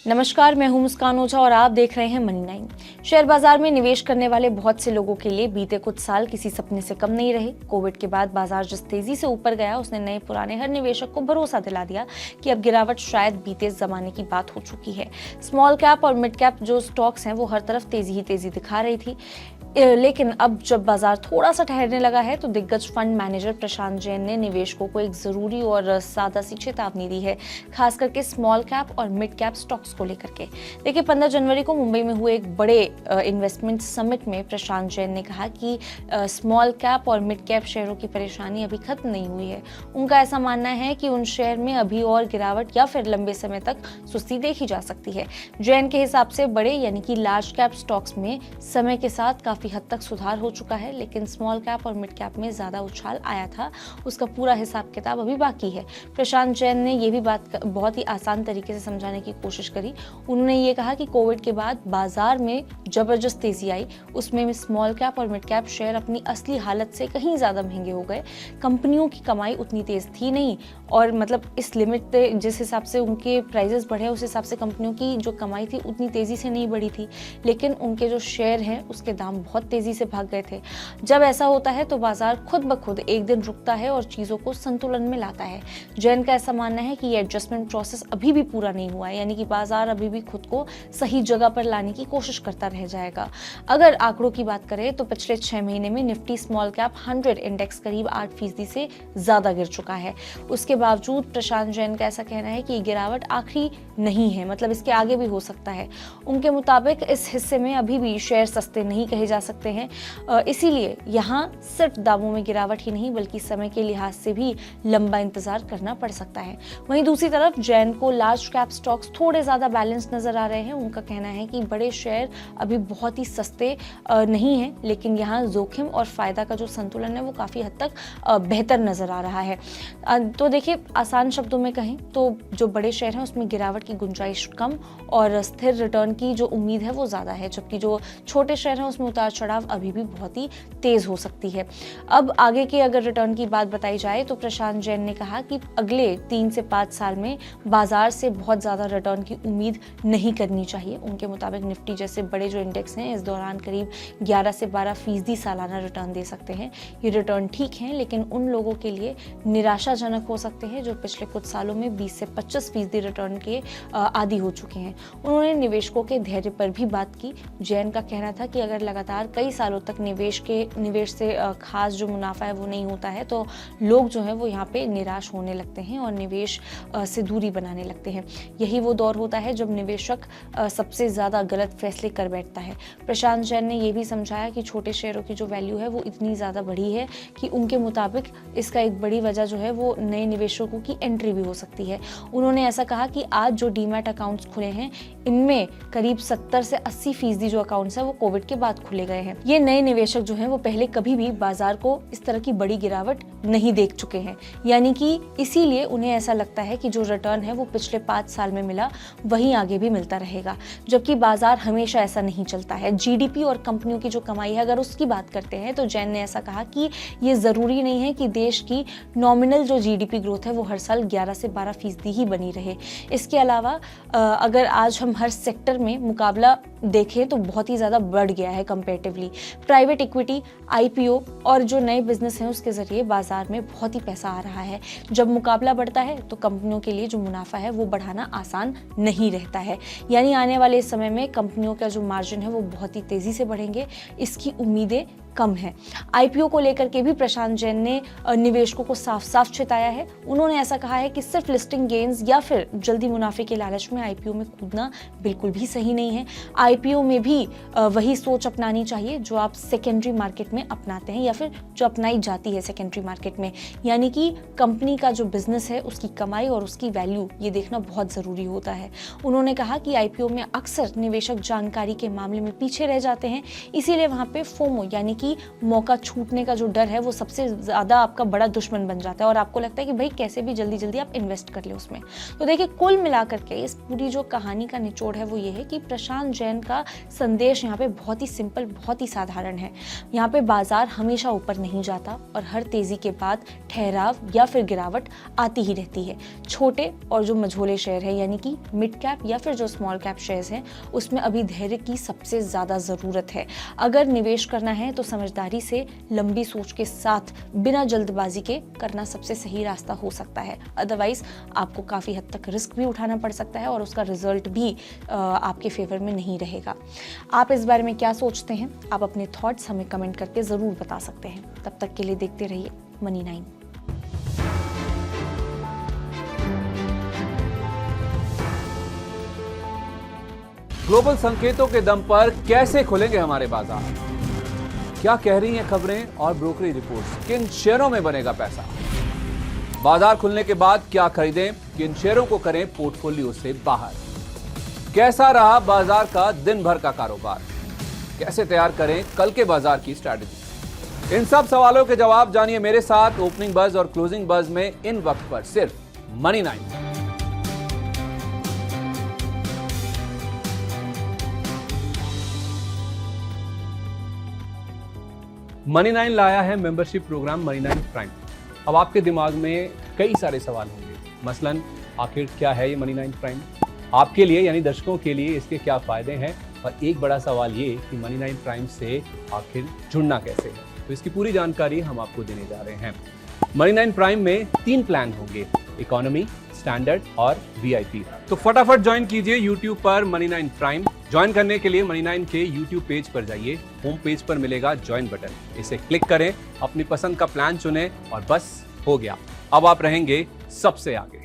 नमस्कार, मैं हूं मुस्कान ओझा और आप देख रहे हैं मनी 9। शेयर बाजार में निवेश करने वाले बहुत से लोगों के लिए बीते कुछ साल किसी सपने से कम नहीं रहे। कोविड के बाद बाजार जिस तेजी से ऊपर गया, उसने नए पुराने हर निवेशक को भरोसा दिला दिया कि अब गिरावट शायद बीते जमाने की बात हो चुकी है। स्मॉल कैप और मिड कैप जो स्टॉक्स हैं वो हर तरफ तेजी ही तेजी दिखा रही थी, लेकिन अब जब बाजार थोड़ा सा ठहरने लगा है तो दिग्गज फंड मैनेजर प्रशांत जैन ने निवेशकों को एक जरूरी और सादा सी चेतावनी दी है, खास करके स्मॉल कैप और मिड कैप स्टॉक्स को लेकर के। देखिए, 15 जनवरी को मुंबई में हुए एक बड़े इन्वेस्टमेंट समिट में प्रशांत जैन ने कहा कि स्मॉल कैप और मिड कैप शेयरों की परेशानी अभी खत्म नहीं हुई है। उनका ऐसा मानना है कि उन शेयर में अभी और गिरावट या फिर लंबे समय तक सुस्ती देखी जा सकती है। जैन के हिसाब से बड़े यानी कि लार्ज कैप स्टॉक्स में समय के साथ काफी हद तक सुधार हो चुका है, लेकिन स्मॉल कैप और मिड कैप में ज्यादा उछाल आया था, उसका पूरा हिसाब किताब अभी बाकी है। प्रशांत जैन ने यह भी बात बहुत ही आसान तरीके से समझाने की कोशिश करी। उन्होंने ये कहा कि कोविड के बाद बाजार में जबरदस्त तेजी आई, उसमें स्मॉल कैप और मिड कैप शेयर अपनी असली हालत से कहीं ज्यादा महंगे हो गए। कंपनियों की कमाई उतनी तेज थी नहीं, और मतलब इस लिमिट जिस हिसाब से उनके प्राइजेस बढ़े उस हिसाब से कंपनियों की जो कमाई थी उतनी तेजी से नहीं बढ़ी थी, लेकिन उनके जो शेयर हैं उसके दाम बहुत तेजी से भाग गए थे। जब ऐसा होता है तो बाजार खुद ब खुद एक दिन रुकता है और चीजों को संतुलन में लाता है। जैन का ऐसा मानना है कि ये एडजस्टमेंट प्रोसेस अभी भी पूरा नहीं हुआ है, यानी कि बाजार अभी भी खुद को सही जगह पर लाने की कोशिश करता रह जाएगा। अगर आंकड़ों की बात करें तो पिछले 6 महीने में निफ्टी स्मॉल कैप 100 इंडेक्स करीब 8% से ज्यादा गिर चुका है। उसके बावजूद प्रशांत जैन का ऐसा कहना है कि ये गिरावट आखिरी नहीं है, मतलब इसके आगे भी हो सकता है। उनके मुताबिक इस हिस्से में अभी भी शेयर सस्ते नहीं कहे जा सकते हैं, इसीलिए यहाँ सिर्फ दामों में गिरावट ही नहीं बल्कि समय के लिहाज से भी लंबा इंतजार करना पड़ सकता है। वहीं दूसरी तरफ जैन को लार्ज कैप स्टॉक्स थोड़े ज्यादा बैलेंस नजर आ रहे हैं। उनका कहना है कि बड़े शेयर अभी बहुत ही सस्ते नहीं है, लेकिन यहाँ जोखिम और फायदा का जो संतुलन है वो काफी हद तक बेहतर नजर आ रहा है। तो देखिए, आसान शब्दों में कहें तो जो बड़े शेयर हैं उसमें गिरावट की गुंजाइश कम और स्थिर रिटर्न की जो उम्मीद है वो ज्यादा है, जबकि जो छोटे शेयर हैं उसमें उतार चढ़ाव अभी भी बहुत ही तेज हो सकती है। अब आगे के अगर रिटर्न की बात बताई जाए तो प्रशांत जैन ने कहा कि अगले 3 से 5 साल में बाजार से बहुत ज्यादा रिटर्न की उम्मीद नहीं करनी चाहिए। उनके मुताबिक निफ्टी जैसे बड़े जो इंडेक्स हैं इस दौरान करीब 11 से 12% सालाना रिटर्न दे सकते हैं। ये रिटर्न ठीक है, लेकिन उन लोगों के लिए निराशाजनक हो सकते हैं जो पिछले कुछ सालों में 20 से 25% रिटर्न के आदी हो चुके हैं। उन्होंने निवेशकों के धैर्य पर भी बात की। जैन का कहना था कि अगर लगातार कई सालों तक निवेश से खास जो मुनाफा है वो नहीं होता है तो लोग जो है वो यहाँ पे निराश होने लगते हैं और निवेश से दूरी बनाने लगते हैं। यही वो दौर होता है जब निवेशक सबसे ज्यादा गलत फैसले कर बैठता है। प्रशांत जैन ने यह भी समझाया कि छोटे शेयरों की जो वैल्यू है वो इतनी ज्यादा बढ़ी है कि उनके मुताबिक इसका एक बड़ी वजह जो है वो नए निवेशकों की एंट्री भी हो सकती है। उन्होंने ऐसा कहा कि आज जो डीमैट अकाउंट्स खुले हैं इनमें करीब 70 से 80% जो अकाउंट्स है वो कोविड के बाद खुले गए हैं। ये नए निवेशक जो हैं वो पहले कभी भी बाजार को इस तरह की बड़ी गिरावट नहीं देख चुके हैं, यानी कि इसीलिए उन्हें ऐसा लगता है कि जो रिटर्न है वो पिछले 5 साल में मिला वहीं आगे भी मिलता रहेगा, जबकि बाजार हमेशा ऐसा नहीं चलता है। जीडीपी और कंपनियों की जो कमाई है अगर उसकी बात करते हैं तो जैन ने ऐसा कहा कि ये जरूरी नहीं है कि देश की नॉमिनल जो जीडीपी ग्रोथ है वो हर साल 11 से 12% ही बनी रहे। इसके अलावा अगर आज हम हर सेक्टर में मुकाबला देखें तो बहुत ही ज्यादा बढ़ गया है कंपैरेटिवली। प्राइवेट इक्विटी, आईपीओ और जो नए बिजनेस हैं उसके जरिए बाजार में बहुत ही पैसा आ रहा है। जब मुकाबला बढ़ता है तो कंपनियों के लिए जो मुनाफा है वो बढ़ाना आसान नहीं रहता है, यानी आने वाले समय में कंपनियों का जो मार्जिन है वो बहुत ही तेजी से बढ़ेंगे, इसकी उम्मीदें कम है। आईपीओ को लेकर के भी प्रशांत जैन ने निवेशकों को साफ साफ चेताया है। उन्होंने ऐसा कहा है कि सिर्फ लिस्टिंग गेन्स या फिर जल्दी मुनाफे के लालच में आईपीओ में कूदना बिल्कुल भी सही नहीं है। आईपीओ में भी वही सोच अपनानी चाहिए जो आप सेकेंडरी मार्केट में अपनाते हैं या फिर जो अपनाई जाती है सेकेंडरी मार्केट में, यानी कि कंपनी का जो बिजनेस है उसकी कमाई और उसकी वैल्यू ये देखना बहुत जरूरी होता है। उन्होंने कहा कि आईपीओ में अक्सर निवेशक जानकारी के मामले में पीछे रह जाते हैं, इसीलिए वहां पे फोमो यानी कि कि मौका छूटने का जो डर है वो सबसे ज़्यादा आपका बड़ा दुश्मन बन जाता है और आपको लगता है कि भाई कैसे भी जल्दी जल्दी आप इन्वेस्ट कर ले उसमें। तो देखिए, कुल मिलाकर के इस पूरी जो कहानी का निचोड़ है वो ये है कि प्रशांत जैन का संदेश यहाँ पे बहुत ही सिंपल, बहुत ही साधारण है। यहाँ पे बाजार हमेशा ऊपर नहीं जाता और हर तेजी के बाद ठहराव या फिर गिरावट आती ही रहती है। छोटे और जो मझोले शेयर है यानी कि मिड कैप या फिर जो स्मॉल कैप शेयर्स हैं, उसमें अभी धैर्य की सबसे ज़्यादा ज़रूरत है। अगर निवेश करना है तो समझदारी से, लंबी सोच के साथ, बिना जल्दबाजी के करना सबसे सही रास्ता हो सकता है। अदरवाइज आपको काफ़ी हद तक रिस्क भी उठाना पड़ सकता है और उसका रिजल्ट भी आपके फेवर में नहीं रहेगा। आप इस बारे में क्या सोचते हैं? आप अपने थॉट्स हमें कमेंट करके ज़रूर बता सकते हैं। तब तक के लिए देखते रहिए मनी 9। ग्लोबल संकेतों के दम पर कैसे खुलेंगे हमारे बाजार? क्या कह रही हैं खबरें और ब्रोकरी रिपोर्ट्स? किन शेयरों में बनेगा पैसा? बाजार खुलने के बाद क्या खरीदें? किन शेयरों को करें पोर्टफोलियो से बाहर? कैसा रहा बाजार का दिन भर का कारोबार? कैसे तैयार करें कल के बाजार की स्ट्रैटेजी? इन सब सवालों के जवाब जानिए मेरे साथ ओपनिंग बज और क्लोजिंग बज में, इन वक्त पर सिर्फ मनी 9। मनी 9 लाया है मेंबरशिप प्रोग्राम मनी 9 प्राइम। अब आपके दिमाग में कई सारे सवाल होंगे, मसलन आखिर क्या है ये मनी 9 प्राइम? आपके लिए यानी दर्शकों के लिए इसके क्या फायदे हैं? और एक बड़ा सवाल ये कि मनी 9 प्राइम से आखिर जुड़ना कैसे है? तो इसकी पूरी जानकारी हम आपको देने जा रहे हैं। मनी 9 प्राइम में 3 प्लान होंगे, इकोनॉमी, स्टैंडर्ड और वीआईपी। तो फटाफट ज्वाइन कीजिए YouTube पर मनी 9 प्राइम। ज्वाइन करने के लिए मनी 9 के YouTube पेज पर जाइए। होम पेज पर मिलेगा ज्वाइन बटन, इसे क्लिक करें, अपनी पसंद का प्लान चुनें और बस हो गया, अब आप रहेंगे सबसे आगे।